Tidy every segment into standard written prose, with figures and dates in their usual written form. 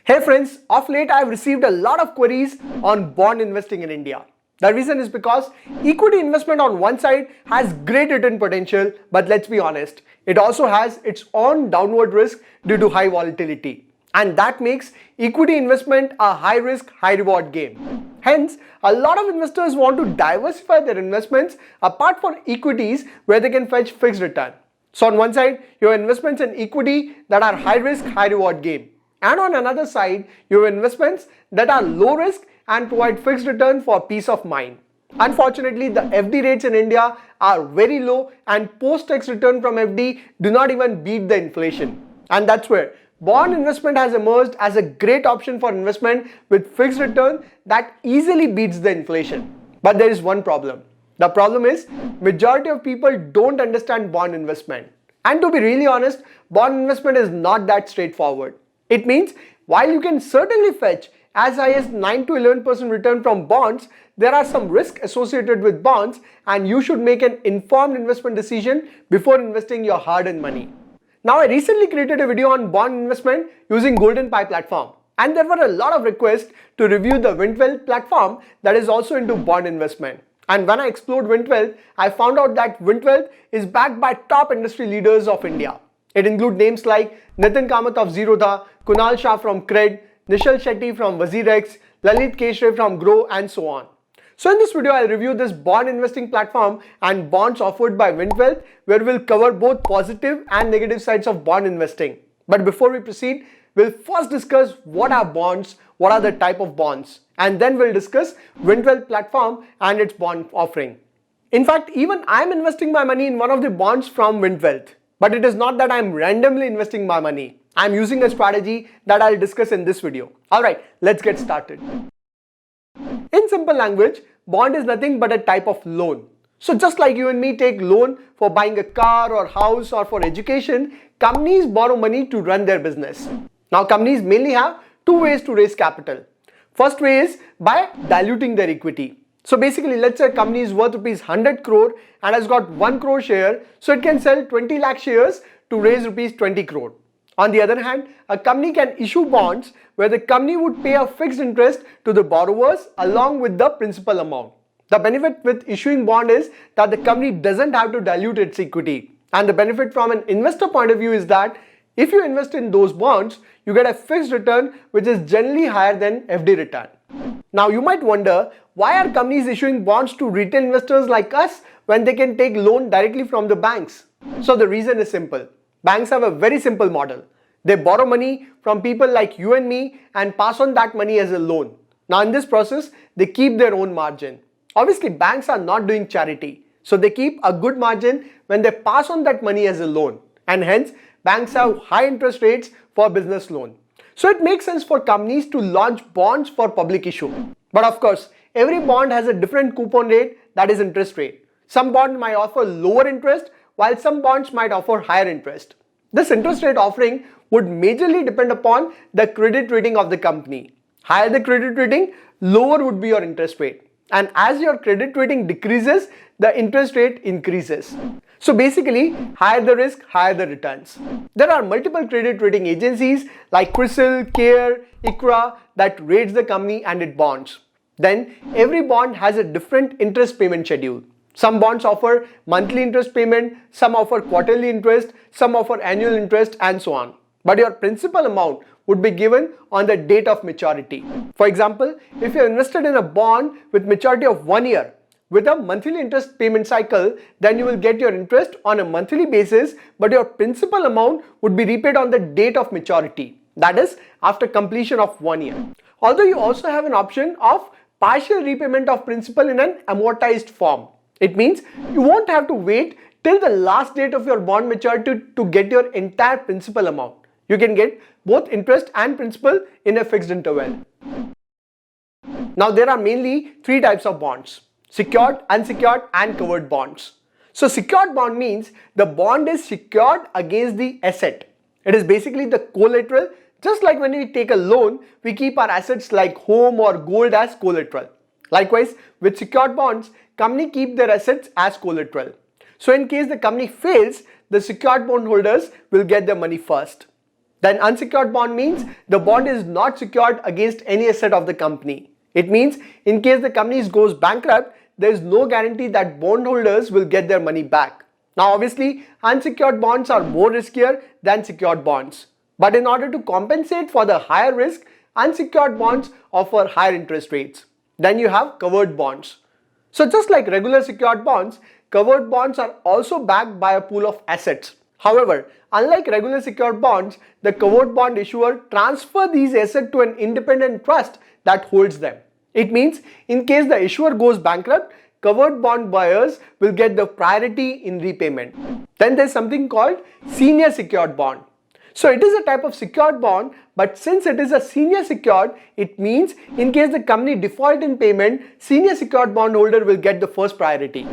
Hey friends, of late I have received a lot of queries on bond investing in India. The reason is because equity investment on one side has great return potential, but let's be honest, it also has its own downward risk due to high volatility. And that makes equity investment a high risk, high reward game. Hence, a lot of investors want to diversify their investments apart from equities where they can fetch fixed return. So on one side, you have investments in equity that are high risk, high reward game. And on another side, you have investments that are low risk and provide fixed return for peace of mind. Unfortunately, the FD rates in India are very low and post-tax return from FD do not even beat the inflation. And that's where bond investment has emerged as a great option for investment with fixed return that easily beats the inflation. But there is one problem. The problem is majority of people don't understand bond investment. And to be really honest, bond investment is not that straightforward. It means while you can certainly fetch as high as 9 to 11% return from bonds, there are some risks associated with bonds and you should make an informed investment decision before investing your hard-earned money. Now I recently created a video on bond investment using Golden Pi platform and there were a lot of requests to review the Wintwealth platform that is also into bond investment. And when I explored Wintwealth, I found out that Wintwealth is backed by top industry leaders of India. It includes names like Nitin Kamath of Zerodha, Kunal Shah from Cred, Nishal Shetty from WazirX, Lalit Keshre from Grow and so on. So in this video, I'll review this bond investing platform and bonds offered by Wintwealth where we'll cover both positive and negative sides of bond investing. But before we proceed, we'll first discuss what are bonds, what are the type of bonds, and then we'll discuss Wintwealth platform and its bond offering. In fact, even I'm investing my money in one of the bonds from Wintwealth. But it is not that I'm randomly investing my money. I'm using a strategy that I'll discuss in this video. Alright, let's get started. In simple language, bond is nothing but a type of loan. So just like you and me take loan for buying a car or house or for education, companies borrow money to run their business. Now companies mainly have two ways to raise capital. First way is by diluting their equity. So basically, let's say a company is worth rupees 100 crore and has got 1 crore share, so it can sell 20 lakh shares to raise rupees 20 crore. On the other hand, a company can issue bonds where the company would pay a fixed interest to the borrowers along with the principal amount. The benefit with issuing bond is that the company doesn't have to dilute its equity. And the benefit from an investor point of view is that if you invest in those bonds, you get a fixed return which is generally higher than FD return. Now you might wonder, why are companies issuing bonds to retail investors like us when they can take loan directly from the banks? So the reason is simple. Banks have a very simple model. They borrow money from people like you and me and pass on that money as a loan. Now in this process, they keep their own margin. Obviously, banks are not doing charity. So they keep a good margin when they pass on that money as a loan. And hence, banks have high interest rates for business loan. So it makes sense for companies to launch bonds for public issue. But of course, every bond has a different coupon rate, that is interest rate. Some bonds might offer lower interest while some bonds might offer higher interest. This interest rate offering would majorly depend upon the credit rating of the company. Higher the credit rating, lower would be your interest rate. And as your credit rating decreases, the interest rate increases. So basically, higher the risk, higher the returns. There are multiple credit rating agencies like CRISIL, CARE, ICRA that rates the company and its bonds. Then every bond has a different interest payment schedule. Some bonds offer monthly interest payment, some offer quarterly interest, some offer annual interest and so on. But your principal amount would be given on the date of maturity. For example, if you invested in a bond with maturity of 1 year, with a monthly interest payment cycle, then you will get your interest on a monthly basis, but your principal amount would be repaid on the date of maturity. That is, after completion of 1 year. Although you also have an option of partial repayment of principal in an amortized form. It means you won't have to wait till the last date of your bond maturity to get your entire principal amount. You can get both interest and principal in a fixed interval. Now there are mainly three types of bonds: secured, unsecured and covered bonds. So secured bond means the bond is secured against the asset. It is basically the collateral. Just like when we take a loan, we keep our assets like home or gold as collateral. Likewise, with secured bonds, company keep their assets as collateral. So in case the company fails, the secured bond holders will get their money first. Then unsecured bond means the bond is not secured against any asset of the company. It means in case the company goes bankrupt, there is no guarantee that bondholders will get their money back. Now obviously, unsecured bonds are more riskier than secured bonds. But in order to compensate for the higher risk, unsecured bonds offer higher interest rates. Then you have covered bonds. So just like regular secured bonds, covered bonds are also backed by a pool of assets. However, unlike regular secured bonds, the covered bond issuer transfers these assets to an independent trust that holds them. It means in case the issuer goes bankrupt, covered bond buyers will get the priority in repayment. Then there's something called senior secured bond. So it is a type of secured bond, but since it is a senior secured, it means in case the company default in payment, senior secured bondholder will get the first priority.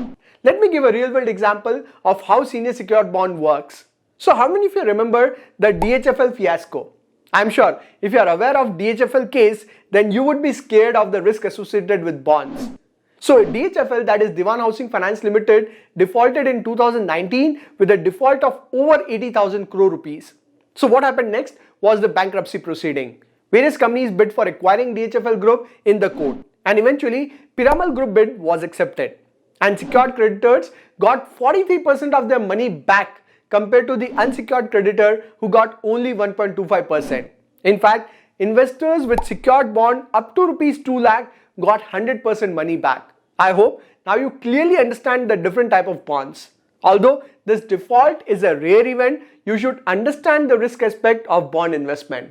Let me give a real world example of how senior secured bond works. So how many of you remember the DHFL fiasco? I'm sure if you are aware of DHFL case, then you would be scared of the risk associated with bonds. So DHFL, that is Diwan Housing Finance Limited, defaulted in 2019 with a default of over 80,000 crore rupees. So what happened next was the bankruptcy proceeding. Various companies bid for acquiring DHFL group in the court, and eventually Piramal group bid was accepted. And secured creditors got 43% of their money back compared to the unsecured creditor who got only 1.25%. In fact, investors with secured bond up to rupees 2 lakh got 100% money back. I hope now you clearly understand the different type of bonds. Although this default is a rare event, you should understand the risk aspect of bond investment.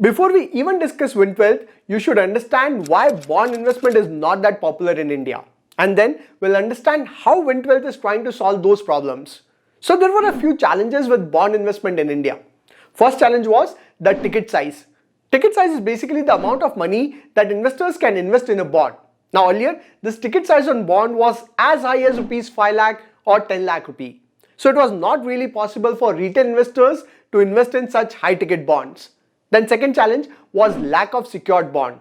Before we even discuss Wintwealth, you should understand why bond investment is not that popular in India. And then we'll understand how Wintwealth is trying to solve those problems. So there were a few challenges with bond investment in India. First challenge was the ticket size. Ticket size is basically the amount of money that investors can invest in a bond. Now earlier, this ticket size on bond was as high as rupees 5 lakh or 10 lakh rupee. So it was not really possible for retail investors to invest in such high ticket bonds. Then second challenge was lack of secured bond.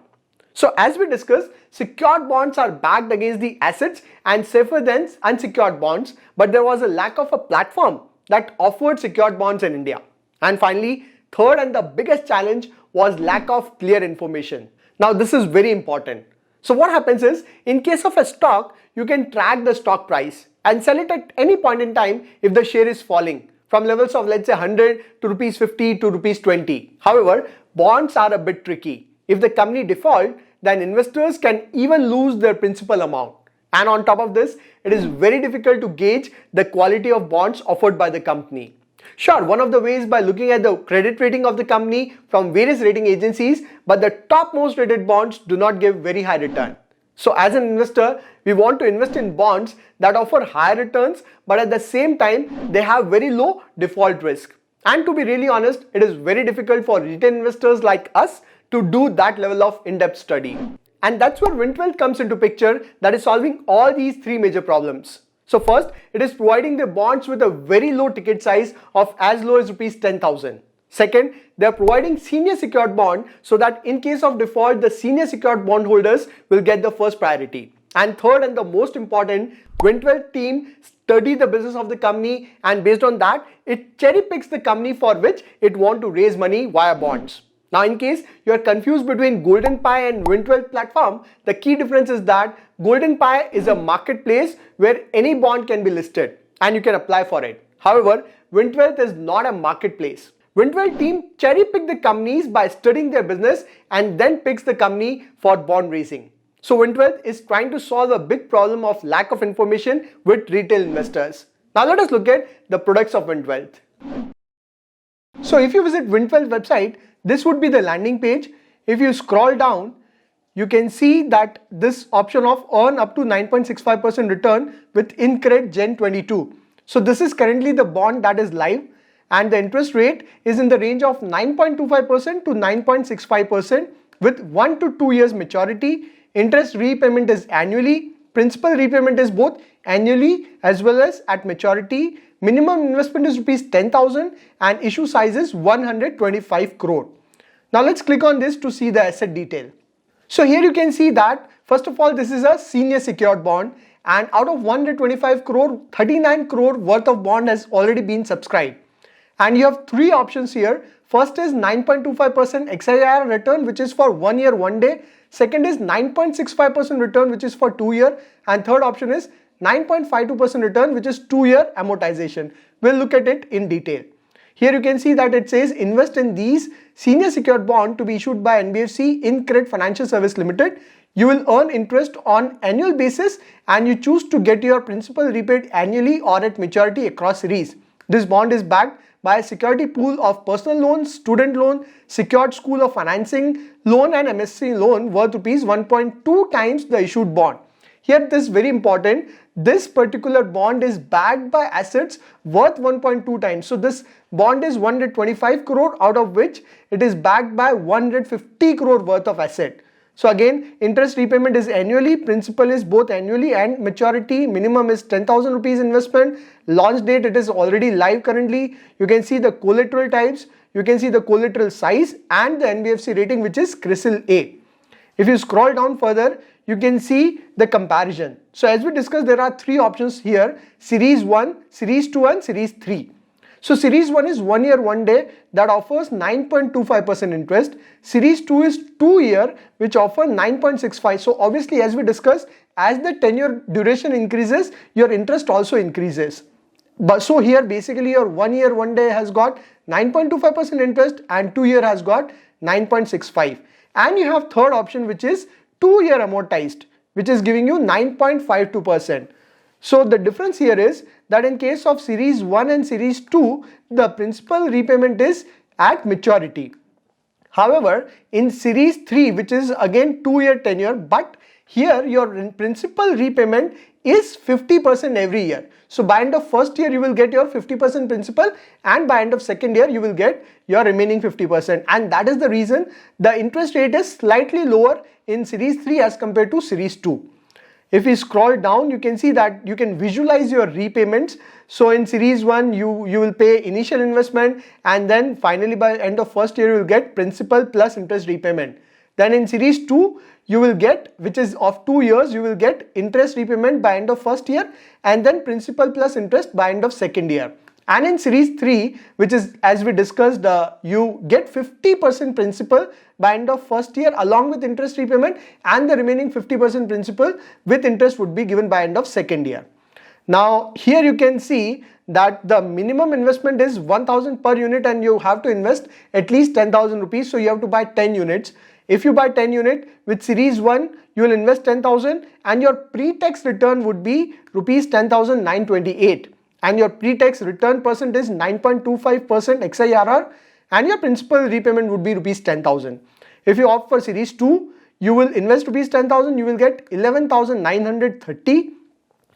So as we discussed, secured bonds are backed against the assets and safer than unsecured bonds, but there was a lack of a platform that offered secured bonds in India. And finally, third and the biggest challenge was lack of clear information. Now this is very important. So what happens is, in case of a stock, you can track the stock price and sell it at any point in time if the share is falling from levels of let's say 100 to rupees 50 to rupees 20. However, bonds are a bit tricky. If the company default, then investors can even lose their principal amount. And on top of this, it is very difficult to gauge the quality of bonds offered by the company. Sure, one of the ways by looking at the credit rating of the company from various rating agencies, but the topmost rated bonds do not give very high return. So as an investor, we want to invest in bonds that offer higher returns, but at the same time, they have very low default risk. And to be really honest, it is very difficult for retail investors like us to do that level of in-depth study. And that's where Wintwealth comes into picture, that is solving all these three major problems. So first, it is providing the bonds with a very low ticket size of as low as rupees 10,000. Second, they are providing senior secured bond so that in case of default, the senior secured bond holders will get the first priority. And third and the most important, Wintwealth team study the business of the company, and based on that, it cherry picks the company for which it want to raise money via bonds. Now in case you are confused between Golden Pie and Wintwealth platform, the key difference is that Golden Pie is a marketplace where any bond can be listed and you can apply for it. However, Wintwealth is not a marketplace. Wintwealth team cherry pick the companies by studying their business and then picks the company for bond raising. So Wintwealth is trying to solve a big problem of lack of information with retail investors. Now let us look at the products of Wintwealth. So if you visit Wintwealth website, this would be the landing page. If you scroll down, you can see that this option of earn up to 9.65% return with InCred Gen 22. So this is currently the bond that is live, and the interest rate is in the range of 9.25% to 9.65% with 1 to 2 years maturity. Interest repayment is annually. Principal repayment is both annually as well as at maturity. Minimum investment is rupees 10,000 and issue size is 125 crore. Now let's click on this to see the asset detail. So here you can see that first of all, this is a senior secured bond, and out of 125 crore, 39 crore worth of bond has already been subscribed. And you have three options here. First is 9.25% XIR return, which is for 1 year, 1 day. Second is 9.65% return, which is for 2 year. And third option is 9.52% return, which is 2 year amortization. We'll look at it in detail. Here you can see that it says invest in these senior secured bond to be issued by NBFC InCred Financial Service Limited. You will earn interest on annual basis and you choose to get your principal repaid annually or at maturity across series. This bond is backed by a security pool of personal loans, student loan, secured school of financing loan and MSc loan worth rupees 1.2 times the issued bond. Here this is very important. This particular bond is backed by assets worth 1.2 times. So this bond is 125 crore, out of which it is backed by 150 crore worth of asset. So again, interest repayment is annually, principal is both annually and maturity. Minimum is 10,000 rupees investment. Launch date, it is already live currently. You can see the collateral types, you can see the collateral size and the NBFC rating, which is CRISIL A. If you scroll down further, you can see the comparison. So as we discussed, there are three options here: Series 1, Series 2 and Series 3. So Series 1 is 1 year, 1 day that offers 9.25% interest. Series 2 is 2 year which offer 9.65. So obviously, as we discussed, as the tenure duration increases, your interest also increases. But so here basically your 1 year, 1 day has got 9.25% interest and 2 year has got 9.65. And you have third option, which is 2 year amortized, which is giving you 9.52%. So the difference here is that in case of Series 1 and Series 2, the principal repayment is at maturity. However, in Series 3, which is again 2 year tenure, but here your principal repayment is 50% every year. So by end of first year, you will get your 50% principal and by end of second year, you will get your remaining 50%. And that is the reason the interest rate is slightly lower in Series 3 as compared to Series 2. If we scroll down, you can see that you can visualize your repayments. So in Series 1, you will pay initial investment and then finally by end of first year, you will get principal plus interest repayment. Then in Series 2, you will get, which is of 2 years, you will get interest repayment by end of first year and then principal plus interest by end of second year. And in Series 3, which is as we discussed, you get 50% principal by end of first year along with interest repayment, and the remaining 50% principal with interest would be given by end of second year. Now here you can see that the minimum investment is 1,000 per unit and you have to invest at least 10,000 rupees. So you have to buy 10 units. If you buy 10 unit with Series 1, you will invest 10,000 and your pre-tax return would be rupees 10,928. And your pre-tax return percent is 9.25% XIRR and your principal repayment would be rupees 10,000. If you opt for Series 2, you will invest rupees 10,000, you will get 11,930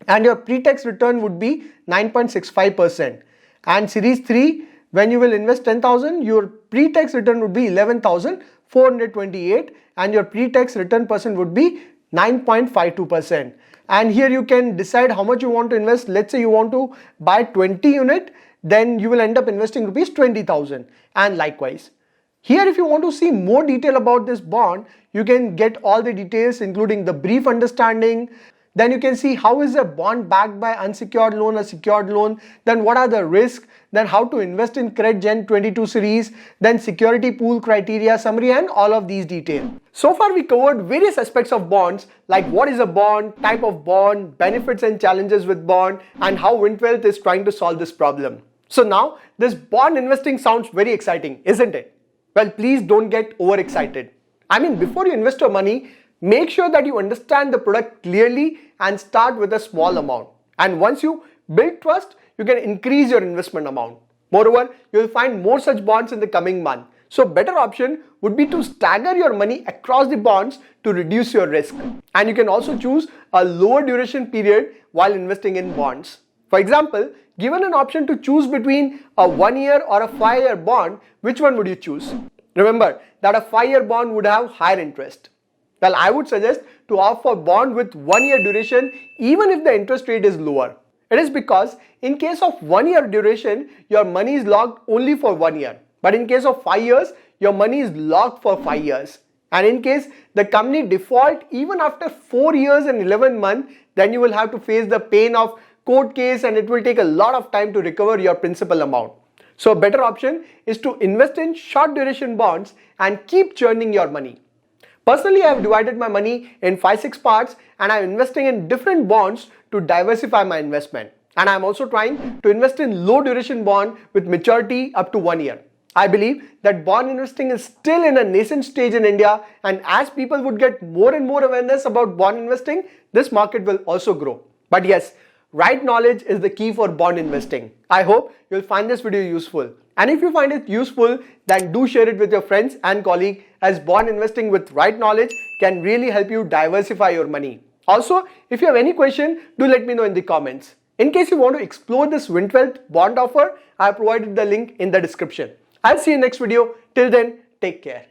and your pre-tax return would be 9.65%. And Series 3, when you will invest 10,000, your pre-tax return would be 11,428 and your pre-tax return percent would be 9.52%. And here you can decide how much you want to invest. Let's say you want to buy 20 unit, then you will end up investing rupees 20,000 and likewise. Here if you want to see more detail about this bond, you can get all the details including the brief understanding. Then you can see how is a bond backed by unsecured loan or secured loan, then what are the risks, then how to invest in Cred Gen 22 series, then security pool criteria summary and all of these details. So far we covered various aspects of bonds like what is a bond, type of bond, benefits and challenges with bond and how Wintwealth is trying to solve this problem. So now this bond investing sounds very exciting, isn't it? Well, please don't get overexcited. I mean, before you invest your money, make sure that you understand the product clearly and start with a small amount. And once you build trust, you can increase your investment amount. Moreover, you will find more such bonds in the coming month. So better option would be to stagger your money across the bonds to reduce your risk. And you can also choose a lower duration period while investing in bonds. For example, given an option to choose between a 1 year or a 5 year bond, which one would you choose? Remember that a 5 year bond would have higher interest. Well, I would suggest to opt for bond with 1 year duration even if the interest rate is lower. It is because in case of 1 year duration, your money is locked only for 1 year. But in case of 5 years, your money is locked for 5 years. And in case the company default even after 4 years and 11 months, then you will have to face the pain of court case and it will take a lot of time to recover your principal amount. So a better option is to invest in short duration bonds and keep churning your money. Personally, I have divided my money in 5-6 parts and I am investing in different bonds to diversify my investment. And I am also trying to invest in low duration bond with maturity up to 1 year. I believe that bond investing is still in a nascent stage in India, and as people would get more and more awareness about bond investing, this market will also grow. But yes, right knowledge is the key for bond investing. I hope you'll find this video useful. And if you find it useful, then do share it with your friends and colleagues, as bond investing with right knowledge can really help you diversify your money. Also, if you have any question, do let me know in the comments. In case you want to explore this Wintwealth bond offer, I have provided the link in the description. I'll see you next video. Till then, take care.